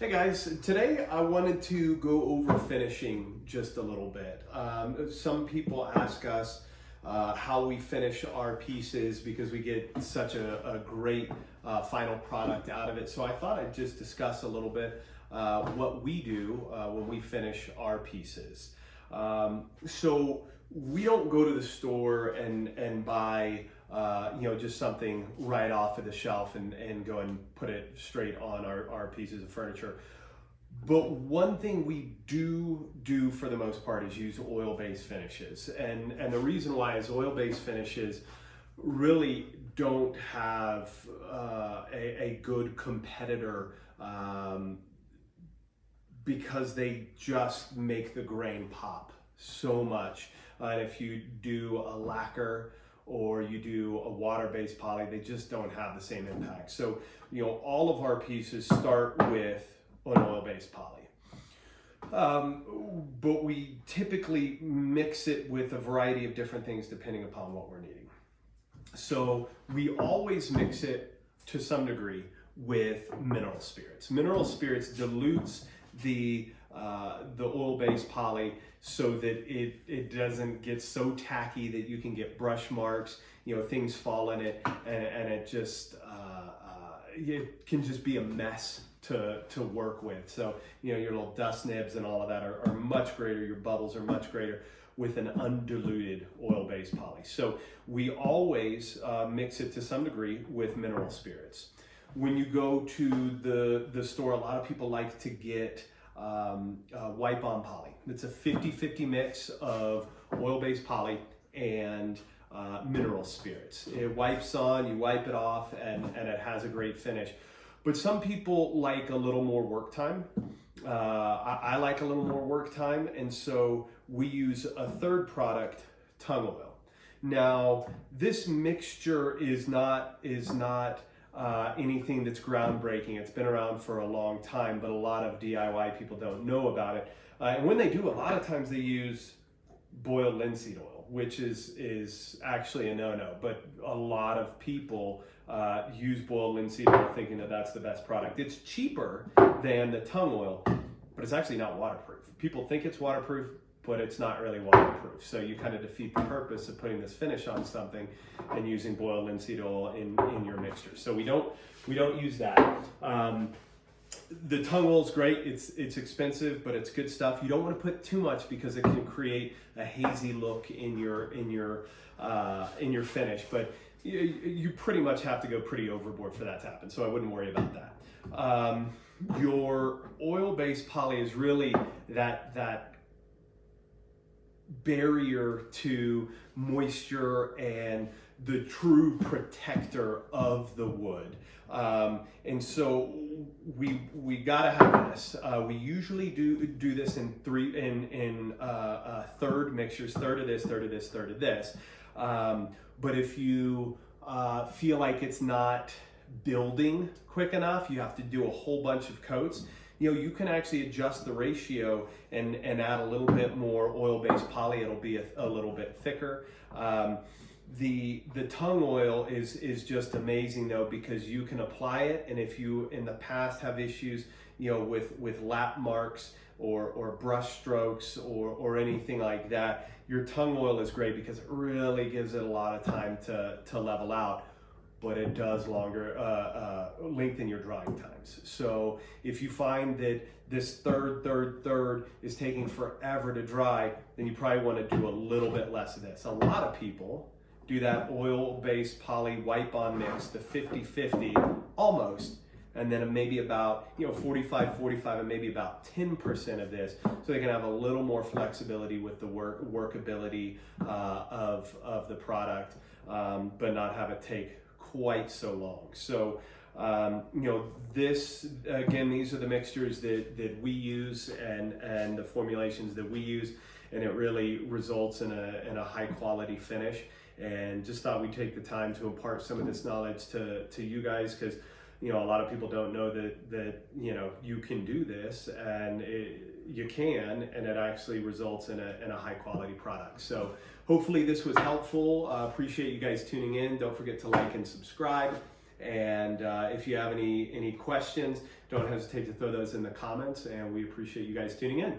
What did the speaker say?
Hey guys, today I wanted to go over finishing just a little bit. Some people ask us how we finish our pieces because we get such a great final product out of it. So I thought I'd just discuss a little bit what we do when we finish our pieces. So we don't go to the store and buy just something right off of the shelf and go and put it straight on our pieces of furniture. But one thing we do for the most part is use oil-based finishes. And the reason why is oil-based finishes really don't have a good competitor because they just make the grain pop so much. And if you do a lacquer or you do a water-based poly, they just don't have the same impact. So, all of our pieces start with an oil-based poly. But we typically mix it with a variety of different things depending upon what we're needing. So we always mix it to some degree with mineral spirits. Mineral spirits dilutes the oil-based poly so that it doesn't get so tacky that you can get brush marks, things fall in it, and it just it can just be a mess to work with. So your little dust nibs and all of that are much greater. Your bubbles are much greater with an undiluted oil-based poly. So we always mix it to some degree with mineral spirits. When you go to the store, a lot of people like to get white bond poly. It's a 50-50 mix of oil-based poly and mineral spirits. It wipes on, you wipe it off, and it has a great finish. But some people like a little more work time. I like a little more work time, and so we use a third product, tung oil. Now, this mixture is not anything that's groundbreaking. It's been around for a long time, but a lot of DIY people don't know about it. And when they do, a lot of times they use boiled linseed oil, which is actually a no-no. But a lot of people use boiled linseed oil thinking that that's the best product. It's cheaper than the tung oil, but it's actually not waterproof. People think it's waterproof, but it's not really waterproof. So you kind of defeat the purpose of putting this finish on something and using boiled linseed oil in your mixture. So we don't use that. The tung oil is great. It's expensive, but it's good stuff. You don't want to put too much because it can create a hazy look in your finish. But you pretty much have to go pretty overboard for that to happen. So I wouldn't worry about that. Your oil-based poly is really that barrier to moisture and the true protector of the wood. And so we gotta have this. We usually do this in third mixtures, third of this, third of this, third of this. But if you feel like it's not building quick enough, you have to do a whole bunch of coats. You can actually adjust the ratio and add a little bit more oil-based poly. It'll be a little bit thicker. The tung oil is just amazing though, because you can apply it, and if you in the past have issues with lap marks or brush strokes or anything like that, your tung oil is great because it really gives it a lot of time to level out, but it does lengthen your drying times. So if you find that this third is taking forever to dry, then you probably want to do a little bit less of this. A lot of people do that oil-based poly white bond mix, the 50-50 almost, and then maybe about 45 and maybe about 10% of this, so they can have a little more flexibility with the workability of the product, but not have it take quite so long. So this again, these are the mixtures that we use and the formulations that we use, and it really results in a high quality finish. And just thought we'd take the time to impart some of this knowledge to you guys, because a lot of people don't know that you can do this, and you can, and it actually results in a high quality product. So hopefully this was helpful. Appreciate you guys tuning in. Don't forget to like and subscribe, And if you have any questions, don't hesitate to throw those in the comments, and we appreciate you guys tuning in.